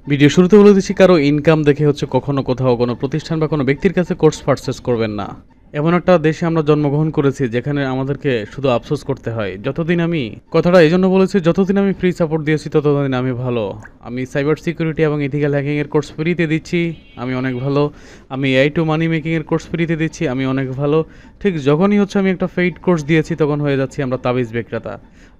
Video শুরুতে বলে দিচ্ছি, কারো ইনকাম দেখে হচ্ছে কখনো কোথাও কোনো প্রতিষ্ঠান বা কোনো ব্যক্তির কাছে কোর্স পারচেস করবেন না। এমন একটা দেশে আমরা জন্মগ্রহণ করেছি যেখানে আমাদেরকে শুধু আফসোস করতে হয়। কথাটা এই জন্য বলেছি, যতদিন আমি ফ্রি সাপোর্ট দিয়েছি ততদিন আমি ভালো। আমি সাইবার সিকিউরিটি এবং ইথিক্যাল হ্যাকিংয়ের কোর্স ফ্রিতে দিচ্ছি, আমি অনেক ভালো। আমি AI টু মানি মেকিংয়ের কোর্স ফ্রিতে দিচ্ছি, আমি অনেক ভালো। ঠিক যখনই হচ্ছে আমি একটা পেইড কোর্স দিয়েছি তখন হয়ে যাচ্ছি আমরা তাবিজ বিক্রেতা।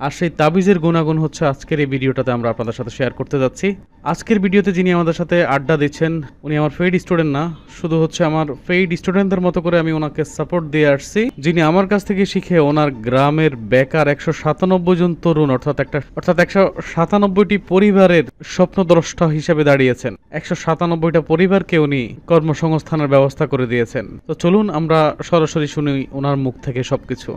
আর সেই তাবিজের গুণাগুণ হচ্ছে আজকের এই ভিডিওটাতে আমরা আপনাদের সাথে শেয়ার করতে যাচ্ছি। আজকের ভিডিওতে যিনি আমাদের সাথে আড্ডা দিচ্ছেন উনি আমার পেইড স্টুডেন্ট না, শুধু হচ্ছে আমার পেইড স্টুডেন্টদের মতো করে আমি ওনাকে সাপোর্ট দিয়ে আসছি। যিনি আমার কাছ থেকে শিখে ওনার গ্রামের বেকার 197 জন তরুণ অর্থাৎ 197টি পরিবারের স্বপ্নদ্রষ্টা হিসেবে দাঁড়িয়েছেন। 197টা পরিবারকে উনি কর্মসংস্থানের ব্যবস্থা করে দিয়েছেন। তো চলুন আমরা সরাসরি শুনি ওনার মুখ থেকে সবকিছু।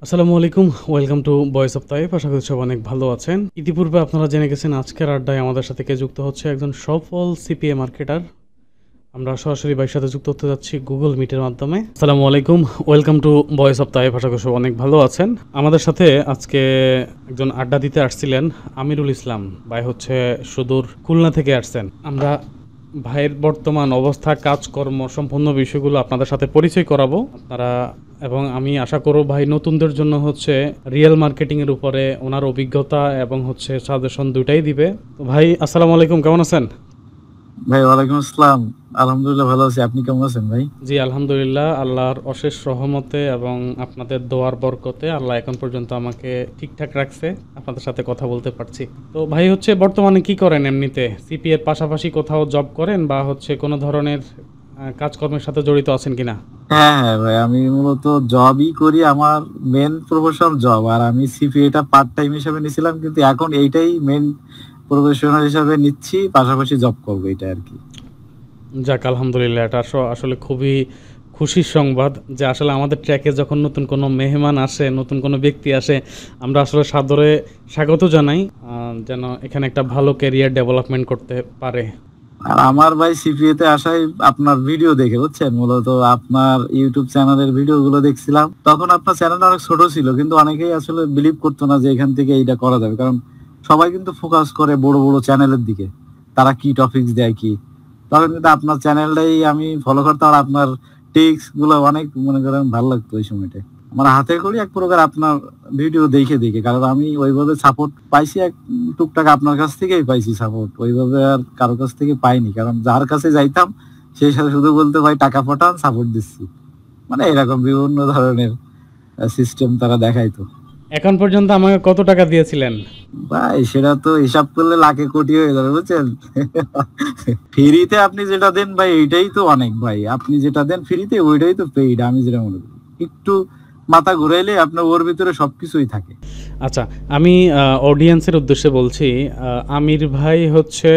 আসসালামু আলাইকুম, welcome to voice of Taif. আশা করি সব অনেক ভালো আছেন। ইতিপূর্বে আপনারা জেনে গেছেন আজকের আড্ডায় আমাদের সাথে কে যুক্ত হচ্ছে একজন সফল সিপিএ মার্কেটার। আমরা সরাসরি ভাইয়ের সাথে যুক্ত হতে যাচ্ছি গুগল মিটের মাধ্যমে। আসসালামু আলাইকুম, welcome to voice of Taif. আশা করি সব অনেক ভালো আছেন। আমাদের সাথে আজকে একজন আড্ডা দিতে আসছিলেন আমিরুল ইসলাম ভাই, হচ্ছে সুদূর খুলনা থেকে আসছেন। আমরা ভাইয়ের বর্তমান অবস্থা, কাজকর্ম, সম্পূর্ণ বিষয়গুলো আপনাদের সাথে পরিচয় করাবো আপনারা, এবং আমি আশা করব ভাই নতুনদের জন্য হচ্ছে রিয়েল মার্কেটিং এর উপরে ওনার অভিজ্ঞতা এবং হচ্ছে সাজেশন দুটাই দিবে। তো ভাই আসসালামু আলাইকুম, কেমন আছেন? ভাই ওয়ালাইকুম আসসালাম, আলহামদুলিল্লাহ ভালো আছি। আপনি কেমন আছেন ভাই? জি আলহামদুলিল্লাহ, আল্লাহর অশেষ রহমতে এবং আপনাদের দোয়ার বরকতে আল্লাহ এখন পর্যন্ত আমাকে ঠিকঠাক রাখছে, আপনাদের সাথে কথা বলতে পারছি। তো ভাই হচ্ছে বর্তমানে কি করেন? এমনিতে সিপি এর পাশাপাশি কোথাও জব করেন বা হচ্ছে কোনো ধরনের কাজকর্মের সাথে জড়িত আছেন কিনা? হ্যাঁ হ্যাঁ ভাই, আমি মূলত জবই করি, আমার মেন প্রফেশন জব। আর আমি সিপিএ এটা পার্ট টাইম হিসেবে নিছিলাম, কিন্তু এখন এইটাই মেন প্রফেশনাল হিসেবে নিচ্ছি, পাশাপাশি জব করবো, এটা আর কি। যাক আলহামদুলিল্লাহ, এটা আসলে খুবই খুশির সংবাদ যে আসলে আমাদের ট্র্যাকে যখন নতুন কোনো মেহমান আসে, নতুন কোনো ব্যক্তি আসে, আমরা আসলে সাদরে স্বাগত জানাই, যেন এখানে একটা ভালো ক্যারিয়ার ডেভেলপমেন্ট করতে পারে। আর আমার ভাই সিপিএ তে আসাই আপনার ভিডিও দেখে, বুঝছেন, মূলত আপনার ইউটিউব চ্যানেলের ভিডিও গুলো দেখছিলাম। তখন আপনার চ্যানেলটা অনেক ছোট ছিল, কিন্তু অনেকেই আসলে বিলিভ করতো না যে এখান থেকে এইটা করা যাবে, কারণ সবাই কিন্তু ফোকাস করে বড় বড় চ্যানেলের দিকে, তারা কি টপিকস দেয় কি। তখন কিন্তু আপনার চ্যানেলটাই আমি ফলো করতাম, আর আপনার টিক্স গুলো অনেক মনে করেন ভালো লাগতো ওই সময়টা। আমার হাতে করি এক প্রকার আপনার ভিডিও দেখে দেখে, কারণ আমি ওইভাবে সাপোর্ট পাইছি এক টুকটাক আপনার কাছ থেকেই পাইছি সাপোর্ট, ওইভাবে আর কারো কাছ থেকে পাইনি। কারণ যার কাছে যাইতাম সেই সাথে শুধু বলতে ভাই টাকা পাঠান, সাপোর্ট দিচ্ছি, মানে এরকম বিভিন্ন ধরনের সিস্টেম তারা দেখাইতো। এখন পর্যন্ত আমাকে কত টাকা দিয়েছিলেন? ভাই সেটা তো হিসাব করলে লাখে কোটি হয়ে যাবে, বুঝছেন। ফ্রিতে আপনি যেটা দেন ভাই এইটাই তো অনেক, ভাই আপনি যেটা দেন ফ্রিতে ওইটাই তো পেইড, আমি যেটা মনে করি। একটু মাথা ঘুরাইলে আপনার ওর ভিতরে সবকিছুই থাকে। আচ্ছা, আমি অডিয়েন্সের উদ্দেশ্যে বলছি, আমির ভাই হচ্ছে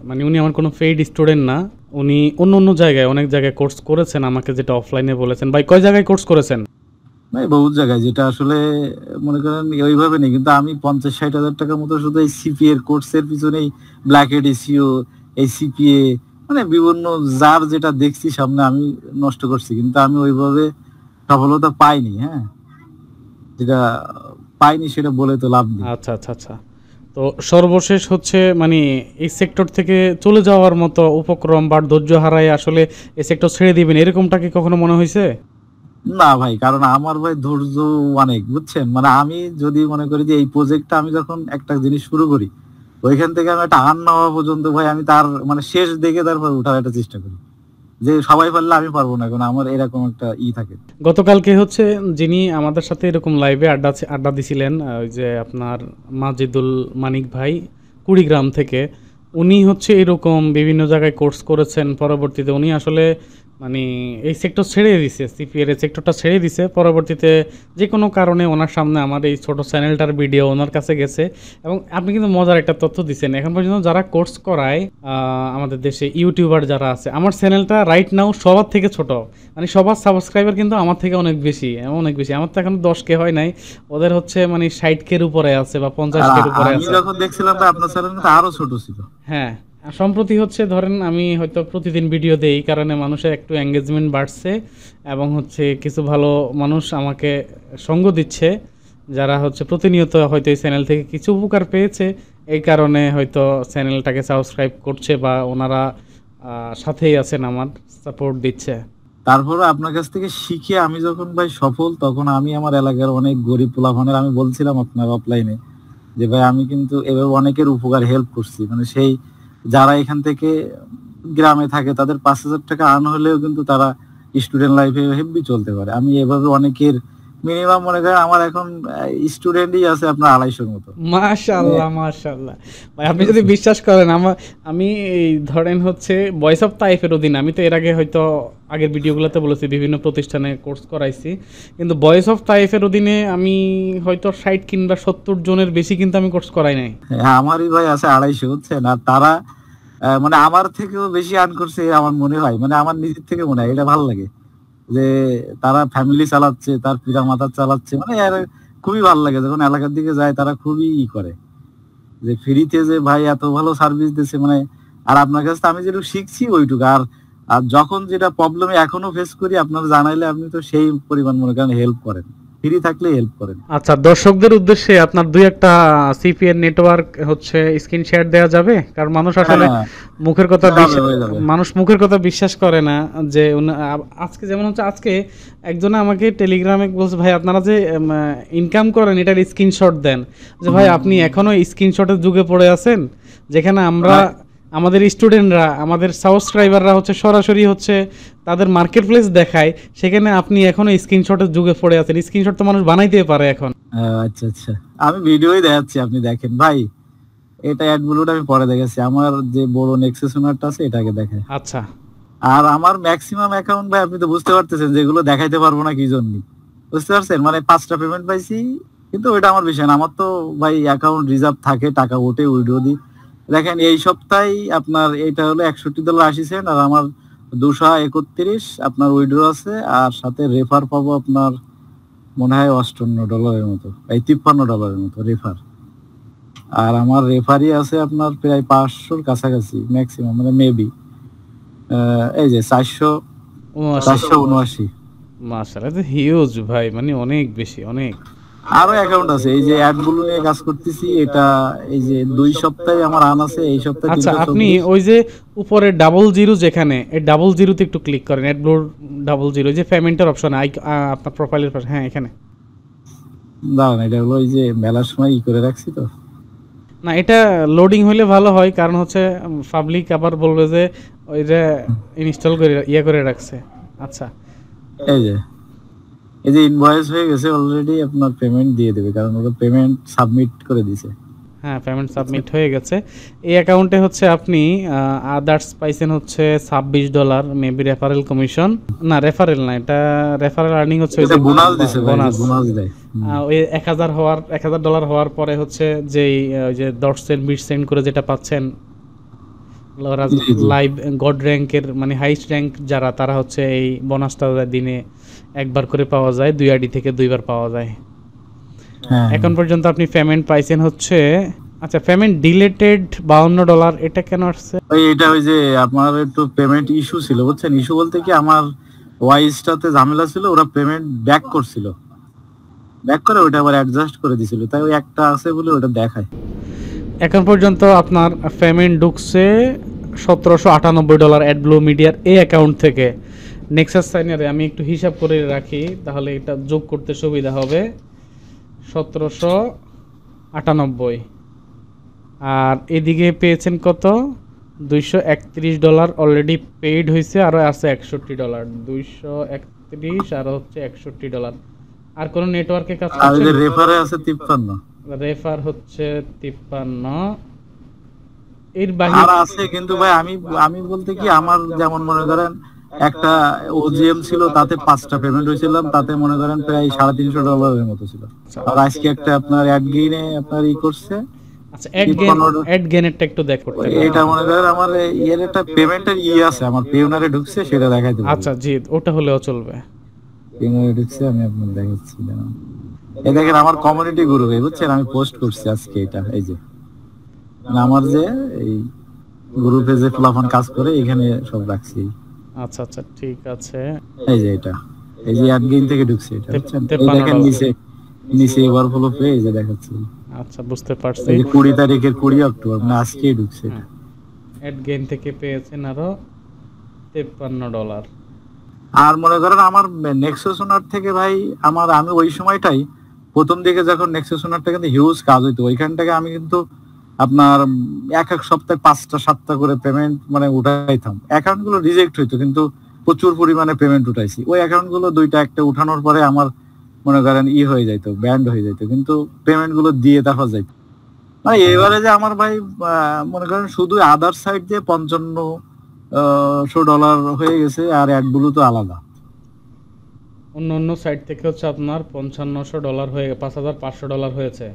মানে উনি আমার কোনো পেইড স্টুডেন্ট না। উনি অন্য অন্য জায়গায় অনেক জায়গায় কোর্স করেছেন, আমাকে যেটা অফলাইনে বলেছেন। ভাই কয় জায়গায় কোর্স করেছেন? ভাই বহুত জায়গায়, যেটা আসলে মনে করেন ওইভাবে নেই, কিন্তু আমি 50-60 হাজার টাকার মতো শুধু এই সিপিএ এর কোর্সের পিছনেই, ব্ল্যাক হেড এসইও, এই সিপিএ, মানে বিভিন্ন যার যেটা দেখছি সামনে আমি নষ্ট করছি, কিন্তু আমি ওইভাবে সফলতা পাইনি। হ্যাঁ, যেটা পাইনি সেটা বলে তো লাভ নেই। আচ্ছা আচ্ছা আচ্ছা। তো সর্বশেষ হচ্ছে মানে এই সেক্টর থেকে চলে যাওয়ার মতো উপক্রম বা ধৈর্য হারায় আসলে এই সেক্টর ছেড়ে দিবেন, এরকমটা কি কখনো মনে হয়েছে? না ভাই, কারণ আমার ভাই ধৈর্য অনেক, বুঝছেন। মানে আমি যদি মনে করি যে এই প্রজেক্টটা আমি যখন একটা জিনিস শুরু করি, ওইখান থেকে আমি একটা আর্ন হওয়া পর্যন্ত ভাই আমি তার মানে শেষ দেখে তারপর উঠার একটা চেষ্টা করি, যে সবাই পারলে আমি পারবো না, কারণ আমার এরকম একটা থাকে। গতকালকে হচ্ছে যিনি আমাদের সাথে এরকম লাইভে আড্ডা দিছিলেন, ওই যে আপনার মাজিদুল মানিক ভাই, কুড়িগ্রাম থেকে, উনি হচ্ছে এরকম বিভিন্ন জায়গায় কোর্স করেছেন। পরবর্তীতে উনি আসলে মানে এই সেক্টর ছেড়ে দিছে, সিপিএর এই সেক্টরটা ছেড়ে দিছে। পরবর্তীতে যে কোনো কারণে ওনার সামনে আমার এই ছোট চ্যানেলটার ভিডিও ওনার কাছে গেছে, এবং আপনি কিন্তু মজার একটা তথ্য দিচ্ছেন। এখন পর্যন্ত যারা কোর্স করায় আমাদের দেশে ইউটিউবার যারা আছে, আমার চ্যানেলটা রাইট নাও সবার থেকে ছোট, মানে সবার সাবস্ক্রাইবার কিন্তু আমার থেকে অনেক বেশি, অনেক বেশি। আমার তো এখন 10K হয় নাই, ওদের হচ্ছে মানে 60K উপরে আছে বা 50K উপরে আমি আছে। যখন দেখছিলাম ভাই আপনার চ্যানেলটা আরো ছোট ছিল। হ্যাঁ সম্প্রতি হচ্ছে ধরেন আমি হয়তো প্রতিদিন ভিডিও দেই, এই কারণে মানুষের একটু এঙ্গেজমেন্ট বাড়ছে এবং হচ্ছে কিছু ভালো মানুষ আমাকে সঙ্গ দিচ্ছে, যারা হচ্ছে প্রতিনিয়ত হয়তো এই চ্যানেল থেকে কিছু উপকার পেয়েছে, এই কারণে হয়তো চ্যানেলটাকে সাবস্ক্রাইব করছে বা ওনারা সাথেই আছেন, আমার সাপোর্ট দিচ্ছে। তারপরে আপনার কাছ থেকে শিখে আমি যখন ভাই সফল, তখন আমি আমার এলাকার অনেক গরিব পোলাপানের আমি বলছিলাম আপনার অফলাইনে যে ভাই আমি কিন্তু এভাবে অনেকের উপকার হেল্প করছি, মানে সেই যারা এখান থেকে গ্রামে থাকে তাদের 5,000 টাকা আর্ন হলেও কিন্তু তারা স্টুডেন্ট লাইফে হেভি চলতে পারে। আমি এভাবে অনেকের মিনিমাম মনে করেন আমার এখন স্টুডেন্টই আছে আপনার 250-র মতো। মাশাআল্লাহ মাশাআল্লাহ ভাই, আপনি যদি বিশ্বাস করেন আমি এই ধরেন হচ্ছে ভয়েস অফ তাইফের অধীনে, আমি তো এর আগে হয়তো আগের ভিডিওগুলোতে বলেছি বিভিন্ন প্রতিষ্ঠানে কোর্স করাইছি, কিন্তু ভয়েস অফ তাইফের অধীনে আমি হয়তো 60 কিংবা 70 জনের বেশি কিন্তু আমি কোর্স করাই নাই। হ্যাঁ, আমারই ভাই আছে 250, বুঝছেন? আর তারা মানে আমার থেকেও বেশি আর্ন করছে আমার মনে হয়, মানে আমার নিজের থেকে মনে হয়, এটা ভালো লাগে যে তারা ফ্যামিলি চালাচ্ছে, তার পিতা মাতা চালাচ্ছে, মানে খুবই ভালো লাগে যখন এলাকার দিকে যায়, তারা খুবই করে যে ফ্রিতে যে ভাই এত ভালো সার্ভিস দিচ্ছে, মানে আর আপনার কাছে তো আমি যেটুকু শিখছি ওইটুকু, আর আর যখন যেটা প্রবলেমে এখনো ফেস করি আপনার জানাইলে আপনি তো সেই পরিমাণ মনে করেন হেল্প করেন, ফ্রি থাকলে হেল্প করেন। আচ্ছা, দর্শকদের উদ্দেশ্যে আপনার দুই একটা সিপিএন নেটওয়ার্ক হচ্ছে স্ক্রিন শেয়ার দেওয়া যাবে, কারণ মানুষ আসলে হ্যাঁ, মুখের কথা হয়ে যাবে। মানুষ মুখের কথা বিশ্বাস করে না। যে আজকে যেমন হচ্ছে, আজকে একজনে আমাকে টেলিগ্রামে বলছে ভাই আপনারা যে ইনকাম করেন এটার স্ক্রিনশট দেন, যে ভাই আপনি এখনো স্ক্রিনশটের যুগে পড়ে আছেন, যেখানে আমরা আমাদের স্টুডেন্টরা আমাদের সাবস্ক্রাইবাররা হচ্ছে সরাসরি হচ্ছে তাদের মার্কেট প্লেস দেখায়, সেখানে আপনি এখনো স্ক্রিনশটের যুগে পড়ে আছেন। স্ক্রিনশট তো মানুষ বানাইতে পারে এখন। আচ্ছা আচ্ছা, আমি ভিডিওই দেখাচ্ছি, আপনি দেখেন ভাই, এটা অ্যাড ব্লুটা আমি পরে দেখেছি, আমার যে বড় নেক্সাস ওনারটা আছে এটাকে দেখে। আচ্ছা, আর আমার ম্যাক্সিমাম অ্যাকাউন্ট ভাই আপনি তো বুঝতে পারতেছেন যেগুলো দেখাইতে পারবো না কি জন্য, বুঝতে পারছেন? মানে 5টা পেমেন্ট পাইছি, কিন্তু ওইটা আমার বিষয় না, আমার তো ভাই অ্যাকাউন্ট রিজার্ভ থাকে, টাকা ওঠে, উইড্রো দিই। দেখেন এই সপ্তাহে আপনার এটা হলো $61.80, আর আমার 231 আপনার উইড্রো আছে, আর সাথে রেফার পাবো আপনার মনে হয় $58 মতো, এই $53 মতো রেফার। আর আমার রেফারি আছে আপনার প্রায় 500-র কাছাকাছি ম্যাক্সিমাম, মানে মেবি এই যে 479। মাশাআল্লাহ, এটা হিউজ ভাই, মানে অনেক বেশি, অনেক। আরো অ্যাকাউন্ট আছে, এই যে অ্যাড গুলো নিয়ে কাজ করতেছি, এটা এই যে 2 সপ্তাহে আমার আন আছে, এই সপ্তাহে আচ্ছা, আপনি 324। ওই যে উপরে ডাবল জিরো, যেখানে এই ডাবল জিরোতে একটু ক্লিক করেন, অ্যাডব্লোর ডাবল জিরো, যে পেমেন্টের অপশন আপনার প্রোফাইলের পাশে, হ্যাঁ এখানে। দাঁড়ান, এটা হলো ওই যে মেলার সময় করে রাখছি তো। না, এটা লোডিং হলে ভালো হয়, কারণ হচ্ছে পাবলিক আবার বলবে যে ওই যে ইনস্টল করে করে রাখছে। আচ্ছা, এই যে এই যে ইনভয়েস হয়ে গেছে অলরেডি, আপনার পেমেন্ট দিয়ে দেবে, কারণ ওরা পেমেন্ট সাবমিট করে দিয়েছে। হ্যাঁ পেমেন্ট সাবমিট হয়ে গেছে। এই অ্যাকাউন্টে হচ্ছে আপনি আদার্স পাইছেন হচ্ছে $26, মেবি রেফারেল কমিশন, না রেফারেল না, এটা রেফারেল আর্নিং হচ্ছে ওই যে বোনাস দিছে ভাই, বোনাস। বোনাস দেয়। ওই $1,000 হওয়ার পরে হচ্ছে যেই ওই যে 10 সেন্ট 20 সেন্ট করে যেটা পাচ্ছেন, লাইভ গড র্যাঙ্কের মানে হাইস্ট র্যাঙ্ক যারা, তারা হচ্ছে এই বোনাসটা দিনে একবার করে পাওয়া যায়, 2 আইডি থেকে 2বার পাওয়া যায়। হ্যাঁ, এখন পর্যন্ত আপনি পেমেন্ট পাইছেন হচ্ছে, আচ্ছা পেমেন্ট ডিলেটেড $52, এটা কেন আসছে? ওই এটা ওই যে আপনার একটু পেমেন্ট ইস্যু ছিল, বুঝছেন? ইস্যু বলতে কি, আমার ওয়াইজটাতে ঝামেলা ছিল, ওরা পেমেন্ট ব্যাক করছিল, ব্যাক করে ওটা আবার অ্যাডজাস্ট করে দিছিল, তাই ওই একটা আছে বলে ওটা দেখায়। এখন পর্যন্ত আপনার পেমেন্ট ঢুকছে $1,798 অ্যাডব্লু মিডিয়ার এই অ্যাকাউন্ট থেকে। নেক্সাস সাইনারে আমি একটু হিসাব করে রাখি, তাহলে এটা যোগ করতে সুবিধা হবে। 1798, আর এদিকে পেয়েছেন কত? $231 অলরেডি পেইড হয়েছে, আরও আছে $61, 231 আর হচ্ছে $61। আর কোন নেটওয়ার্কে কাজ আর করছে? যে রেফারে আছে 53। রেফার হচ্ছে 53। এর আর বাহিরে আছে কিন্তু ভাই, আমি আমি বলতে কি, আমার যেমন মনে করেন একটা ওজিএম ছিল, তাতে 5টা পেমেন্ট হয়েছিলাম, তাতে মনে করেন প্রায় $350 মতো ছিল। আর আজকে একটা আপনার অ্যাড গেইনে আপনার করছে। আচ্ছা, অ্যাড গেনেরটা একটু দেখ করতে হবে। এটা মনে করেন আমার এর একটা পেমেন্টের আছে, আমার পেওনারে ঢুকছে, সেটা দেখাই দেবো। আচ্ছা জি, ওটা হলেও চলবে। পেওনারে ঢুকছে, আমি আপনার দেখাচ্ছি, দাঁড়ান। এই দেখেন আমার কমিউনিটি গ্রুপে, বুঝছেন, আমি পোস্ট করছি আজকে এটা, এই যে মানে আমার যে এই গ্রুপে যে ফলাফল কাজ করে এখানে সব রাখছি। আচ্ছা আচ্ছা, ঠিক আছে। এই যে এটা, এই যে অ্যাড গেইন থেকে ঢুকছে এটা, বুঝছেন? এই 53 দেখেন ডলার। নিচে, নিচে ওভারফ্লো পেজ দেখাচ্ছে। আচ্ছা, বুঝতে পারছি। এই যে 20 তারিখের 20 অক্টোবর, মানে আজকেই ঢুকছে এটা। অ্যাড গেইন থেকে পেয়েছেন আরো $53। আর মনে করেন আমার নেক্সাস ওনার থেকে ভাই, আমি ওই সময়টাই প্রথম দিকে যখন নেক্সাস ওনারটা কিন্তু হিউজ কাজ হইতো, ওইখান থেকে আমি কিন্তু আপনার এক এক সপ্তাহে 5টা 7টা করে পেমেন্ট মানে উঠাইতাম। অ্যাকাউন্ট গুলো রিজেক্ট হইতো কিন্তু প্রচুর পরিমাণে পেমেন্ট উঠাইছি। ওই অ্যাকাউন্ট গুলো 2টা 1টা উঠানোর পরে আমার মনে করেন হয়ে যাইতো, ব্যান্ড হয়ে যাইতো, কিন্তু পেমেন্ট গুলো দিয়ে তারপর যাইতো। মানে এবারে যে আমার ভাই মনে করেন শুধু আদার সাইড দিয়ে $5500 হয়ে গেছে, আর অ্যাডগুলো তো আলাদা। অন্য সাইট থেকে হচ্ছে আপনার $5500 হয়ে $5500 হয়েছে।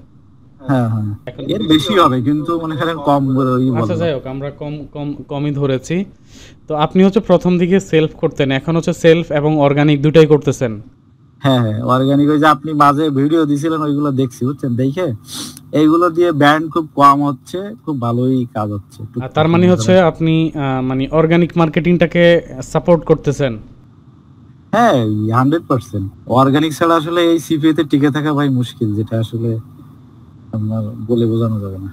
হ্যাঁ হ্যাঁ, এর বেশি হবে কিন্তু মনে করেন কম আচ্ছা, যাই হোক, আমরা কমই ধরেছি। তো আপনি হচ্ছে প্রথম দিকে সেলফ করতেন, এখন হচ্ছে সেলফ এবং অর্গানিক দুটাই করতেছেন। হ্যাঁ হ্যাঁ, অর্গানিক ওই যে আপনি মাঝে ভিডিও দিছিলেন ওইগুলো দেখছি, বুঝছেন? দেখে এইগুলো দিয়ে ব্যান্ড খুব কম হচ্ছে, খুব ভালোই কাজ হচ্ছে। তার মানে হচ্ছে আপনি মানে অর্গানিক মার্কেটিংটাকে সাপোর্ট করতেছেন। হ্যাঁ 100%। অর্গানিক ছাড়া আসলে এই সিপিএ তে টিকে থাকা ভাই মুশকিল, যেটা আসলে আপনার বলে বোঝানো যাবে না।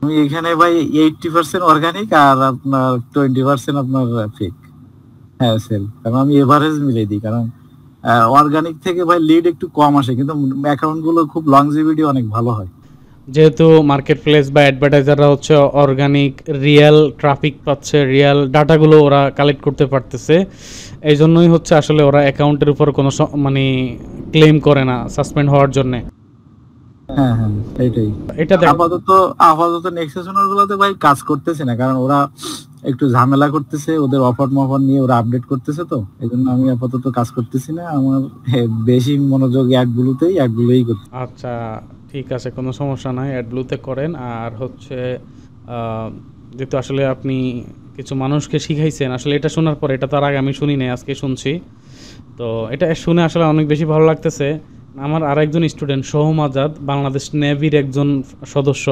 আমি এখানে ভাই 80% অর্গানিক আর আপনার 20% আপনার ফেক। হ্যাঁ সেল, কারণ আমি এভারেজ মিলিয়ে দিই, কারণ অর্গানিক থেকে ভাই লিড একটু কম আসে কিন্তু অ্যাকাউন্ট গুলো খুব লংজিভিটি অনেক ভালো হয়। যেহেতু মার্কেট প্লেস বা অ্যাডভার্টাইজাররা হচ্ছে অর্গানিক রিয়েল ট্রাফিক পাচ্ছে, রিয়েল ডাটাগুলো ওরা কালেক্ট করতে পারতেছে, এই জন্যই হচ্ছে আসলে ওরা অ্যাকাউন্টের উপর কোনো মানে ক্লেম করে না সাসপেন্ড হওয়ার জন্য। হ্যাঁ হ্যাঁ, এইটাই। এটা আপাতত নেক্সাসনার গুলোতে ভাই কাজ করতেছে না, কারণ ওরা একটু ঝামেলা করতেছে, ওদের অফার মফার নিয়ে ওরা আপডেট করতেছে, তো এই জন্য আমি আপাতত কাজ করতেছি না। আমার বেশি মনোযোগ অ্যাডগুলোই করতে। আচ্ছা, ঠিক আছে, কোনো সমস্যা নাই, অ্যাডব্লুতে করেন। আর হচ্ছে যেহেতু আসলে আপনি কিছু মানুষকে শিখাইছেন, আসলে এটা শোনার পর, এটা তার আগে আমি শুনি নাই, আজকে শুনছি, তো এটা শুনে আসলে অনেক বেশি ভালো লাগতেছে। আমার আরেকজন স্টুডেন্ট সোহম আজাদ, বাংলাদেশ নেভির একজন সদস্য,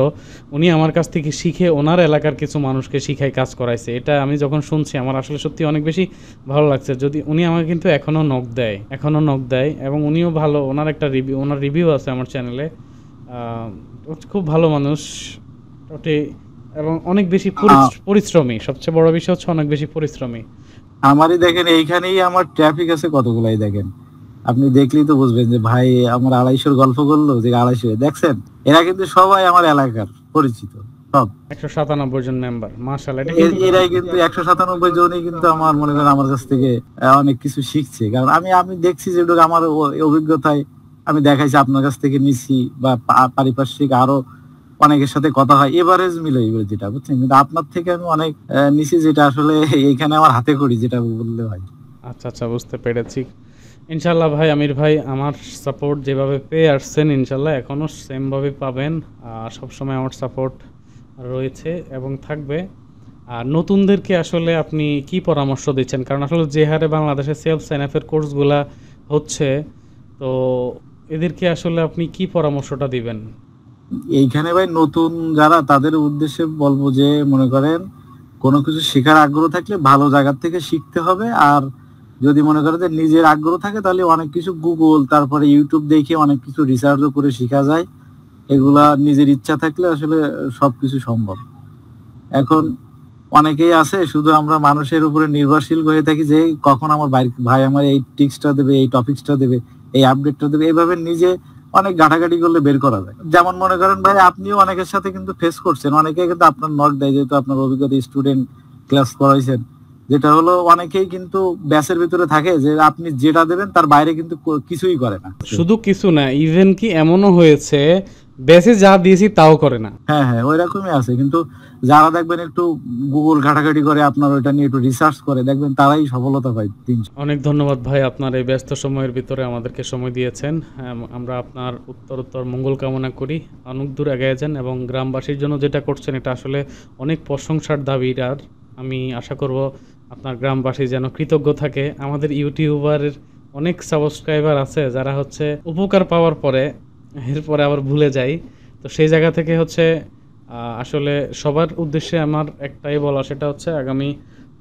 উনি আমার কাছ থেকে শিখে ওনার এলাকার কিছু মানুষকে শিখাই কাজ করাইছে। এটা আমি যখন শুনছি আমার আসলে সত্যি অনেক বেশি ভালো লাগছে। যদি উনি আমাকে কিন্তু এখনও নক দেয় এবং উনিও ভালো, ওনার রিভিউ আছে আমার চ্যানেলে। খুব ভালো মানুষ ওটি, এবং অনেক বেশি পরিশ্রমী। সবচেয়ে বড় বিষয় হচ্ছে অনেক বেশি পরিশ্রমী। আমারই দেখেন এইখানেই আমার ট্রাফিক আছে কতগুলাই, দেখেন আপনি দেখলেই তো বুঝবেন যে ভাই আমার 250 গল্প করলো, যে 250 দেখছেন, এরা কিন্তু সবাই আমার এলাকার পরিচিত, সব 197 জন মেম্বার, মাশাআল্লাহ। এরাই কিন্তু 197 জনই কিন্তু আমার মনে করেন আমার কাছ থেকে অনেক কিছু শিখছে, কারণ আমি দেখছি যে আমার অভিজ্ঞতায় আমি দেখাইছি, আপনার কাছ থেকে নিছি, বা পারিপার্শ্বিক আরো অনেকের সাথে কথা হয়, এভারেজ মিলে যেটা, বুঝছেন? কিন্তু আপনার থেকে আমি অনেক নিছি, যেটা আসলে এইখানে আমার হাতে করি, যেটা বললে হয়। আচ্ছা আচ্ছা, বুঝতে পেরেছি। ইনশাল্লাহ ভাই, আমির ভাই, আমার সাপোর্ট যেভাবে পেয়ে আসছেন ইনশাল্লাহ এখনও সেমভাবে পাবেন। সবসময় আমার সাপোর্ট রয়েছে এবং থাকবে। আর নতুনদেরকে আসলে আপনি কি পরামর্শ দিচ্ছেন? কারণ আসলে যে হারে বাংলাদেশে সেলফ সাইন আপের কোর্সগুলা হচ্ছে, তো এদেরকে আসলে আপনি কি পরামর্শটা দিবেন? এইখানে ভাই নতুন যারা, তাদের উদ্দেশ্যে বলবো যে মনে করেন কোনো কিছু শেখার আগ্রহ থাকলে ভালো জায়গা থেকে শিখতে হবে। আর যদি মনে করেন যে নিজের আগ্রহ থাকে, তাহলে অনেক কিছু গুগল তারপরে ইউটিউব দেখে অনেক কিছু রিসার্চও করে শেখা যায়। এগুলা নিজের ইচ্ছা থাকলে আসলে সবকিছু সম্ভব। এখন অনেকেই আছে শুধু আমরা মানুষের উপরে নির্ভরশীল হয়ে থাকি, যে কখন আমার ভাই আমার এই টিক্সটা দেবে, এই টপিকসটা দেবে, এই আপডেটটা দেবে, এইভাবে নিজে অনেক ঘাটাঘাটি করলে বের করা যায়। যেমন মনে করেন ভাই আপনিও অনেকের সাথে কিন্তু ফেস করছেন, অনেকে কিন্তু আপনার নক দেয়, যেহেতু আপনার অভিজ্ঞতা স্টুডেন্ট ক্লাস করাইছেন, যেটা হলো অনেকেই কিন্তু ব্যাচের ভিতরে থাকে যে আপনি যেটা দেবেন তার বাইরে কিন্তু কিছুই করে না। শুধু কিছু না, ইভেন কি এমনও হয়েছে বেসে যা দিয়েছি তাও করে না। হ্যাঁ হ্যাঁ, ওই রকমই আছে। কিন্তু যারা দেখবেন একটু গুগল ঘাটাঘাটি করে, আপনার ওইটা নিয়ে একটু রিসার্চ করে, দেখবেন তারাই সফলতা পায়। অনেক ধন্যবাদ ভাই, আপনার এই ব্যস্ত সময়ের ভিতরে আমাদেরকে সময় দিয়েছেন। আমরা আপনার উত্তর মঙ্গল কামনা করি, অনেক দূর এগিয়ে যান, এবং গ্রামবাসীর জন্য যেটা করছেন এটা আসলে অনেক প্রশংসার দাবিদার। আমি আশা করব আপনার গ্রামবাসী যেন কৃতজ্ঞ থাকে। আমাদের ইউটিউবারের অনেক সাবস্ক্রাইবার আছে যারা হচ্ছে উপকার পাওয়ার পরে এরপরে আবার ভুলে যায়। তো সেই জায়গা থেকে হচ্ছে আসলে সবার উদ্দেশ্যে আমার একটাই বলা, সেটা হচ্ছে আগামী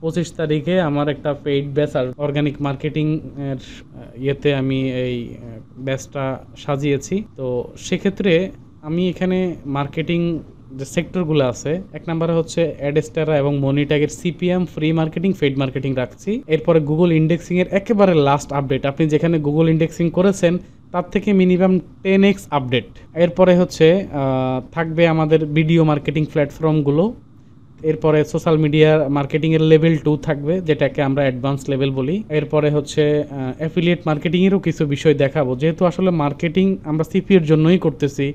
25 তারিখে আমার একটা পেইড ব্যাচ আর অর্গানিক মার্কেটিং এর ইয়েতে আমি এই ব্যাচটা সাজিয়েছি। তো সেক্ষেত্রে আমি এখানে মার্কেটিং যে সেক্টরগুলো আছে, এক নম্বরে হচ্ছে অ্যাডস্টারা এবং মনিট্যাগের CPM, free marketing, paid marketing রাখছি। এরপরে গুগল ইন্ডেক্সিং এর একেবারে লাস্ট আপডেট, আপনি যেখানে গুগল ইন্ডেক্সিং করেছেন তার থেকে মিনিমাম 10x আপডেট। এরপরে হচ্ছে থাকবে আমাদের ভিডিও মার্কেটিং প্ল্যাটফর্মগুলো। এরপরে সোশ্যাল মিডিয়া মার্কেটিংয়ের লেভেল 2 থাকবে, যেটাকে আমরা অ্যাডভান্স লেভেল বলি। এরপরে হচ্ছে অ্যাফিলিয়েট মার্কেটিংয়েরও কিছু বিষয় দেখাবো, যেহেতু আসলে মার্কেটিং আমরা সিপিএর জন্যই করতেছি।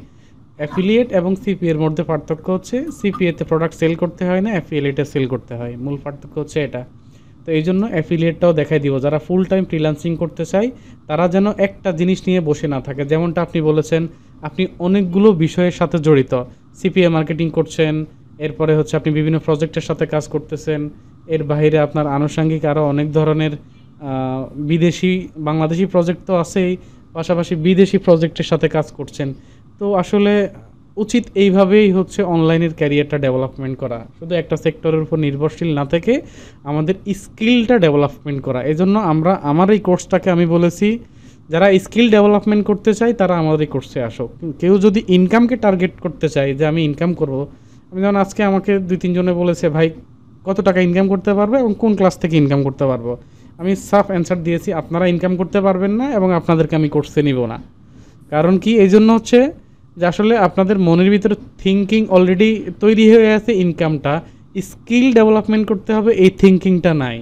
অ্যাফিলিয়েট এবং সিপিএর মধ্যে পার্থক্য হচ্ছে সিপিএতে প্রোডাক্ট সেল করতে হয় না, অ্যাফিলিয়েটে সেল করতে হয়, মূল পার্থক্য হচ্ছে এটা। তো এই জন্য অ্যাফিলিয়েটটাও দেখাই দিব, যারা ফুল টাইম ফ্রিল্যান্সিং করতে চায় তারা যেন একটা জিনিস নিয়ে বসে না থাকে। যেমনটা আপনি বলেছেন, আপনি অনেকগুলো বিষয়ের সাথে জড়িত, সিপিএ মার্কেটিং করছেন, এরপরে হচ্ছে আপনি বিভিন্ন প্রজেক্টের সাথে কাজ করতেছেন, এর বাইরে আপনার আনুষঙ্গিক আরও অনেক ধরনের বিদেশি বাংলাদেশি প্রজেক্ট তো আছেই, পাশাপাশি বিদেশি প্রজেক্টের সাথে কাজ করছেন। তো আসলে উচিত এইভাবেই হচ্ছে অনলাইনের ক্যারিয়ারটা ডেভেলপমেন্ট করা, শুধু একটা সেক্টরের উপর নির্ভরশীল না থেকে আমাদের স্কিলটা ডেভেলপমেন্ট করা। এই জন্য আমার এই কোর্সটাকে আমি বলেছি, যারা স্কিল ডেভেলপমেন্ট করতে চায় তারা আমাদের এই কোর্সে আসো। কেউ যদি ইনকামকে টার্গেট করতে চায় যে আমি ইনকাম করব, আমি যেমন আজকে আমাকে 2-3 জনে বলেছে ভাই কত টাকা ইনকাম করতে পারবে এবং কোন ক্লাস থেকে ইনকাম করতে পারবো, আমি সাফ অ্যান্সার দিয়েছি আপনারা ইনকাম করতে পারবেন না এবং আপনাদেরকে আমি কোর্সে নিব না। কারণ কি, এই জন্য হচ্ছে যে আসলে আপনাদের মনের ভিতরে থিঙ্কিং অলরেডি তৈরি হয়ে আছে, ইনকামটা স্কিল ডেভেলপমেন্ট করতে হবে এই থিঙ্কিংটা নাই।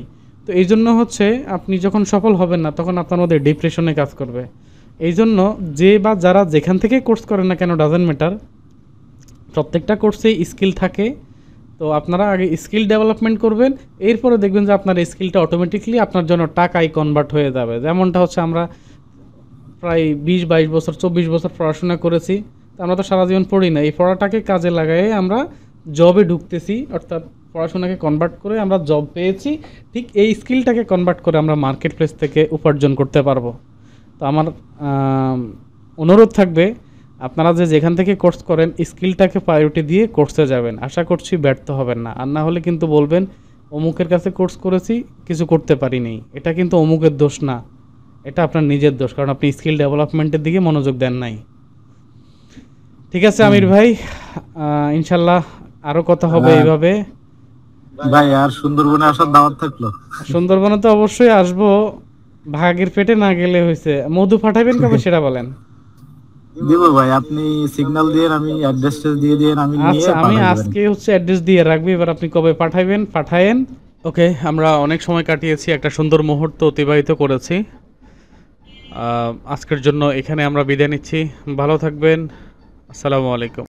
তো এই জন্য হচ্ছে আপনি যখন সফল হবেন না তখন আপনার মধ্যে ডিপ্রেশনে কাজ করবে। এই জন্য যে বা যারা যেখান থেকে কোর্স করেন না কেন, ডাজেন্ট ম্যাটার, প্রত্যেকটা কোর্সেই স্কিল থাকে। তো আপনারা আগে স্কিল ডেভেলপমেন্ট করবেন, এরপরে দেখবেন যে আপনার স্কিলটা অটোমেটিকলি আপনার জন্য টাকায় কনভার্ট হয়ে যাবে। যেমনটা হচ্ছে আমরা প্রায় 20-22 বছর 24 বছর পড়াশোনা করেছি, তো আমরা তো সারা জীবন পড়ি না, এই পড়াটাকে কাজে লাগাই আমরা জবে ঢুকতেছি, অর্থাৎ পড়াশোনাকে কনভার্ট করে আমরা জব পেয়েছি। ঠিক এই স্কিলটাকে কনভার্ট করে আমরা মার্কেট প্লেস থেকে উপার্জন করতে পারবো। তো আমার অনুরোধ থাকবে, আপনারা যে যেখান থেকে কোর্স করেন স্কিলটাকে প্রায়োরিটি দিয়ে কোর্সে যাবেন, আশা করছি ব্যর্থ হবেন না। আর না হলে কিন্তু বলবেন অমুকের কাছে কোর্স করেছি কিছু করতে পারিনি, এটা কিন্তু অমুকের দোষ না, এটা আপনার নিজের দোষ, কারণ আপনি স্কিল ডেভেলপমেন্টের দিকে মনোযোগ দেন নাই। ঠিক আছে আমির ভাই, ইনশাল্লাহ আরও কথা হবে এইভাবে। ভাই আর সুন্দরবনে আসার দাওয়াত থাকলো। সুন্দরবনে তো অবশ্যই আসবো, ভাগের পেটে না গেলে হয়েছে। মধু পাঠাবেন কবে সেটা বলেন। দিব ভাই, আপনি সিগন্যাল দিয়ে আমি অ্যাড্রেসটা দিয়ে দিয়েন, আমি নিয়ে আচ্ছা, আমি পাঠাই আজকে হচ্ছে অ্যাড্রেস দিয়ে রাখবো, এবার আপনি কবে পাঠায়েন। ওকে, আমরা অনেক সময় কাটিয়েছি, একটা সুন্দর মুহূর্ত অতিবাহিত করেছি। আজকের জন্য এখানে আমরা বিদায় নিচ্ছি, ভালো থাকবেন, আসসালামু আলাইকুম।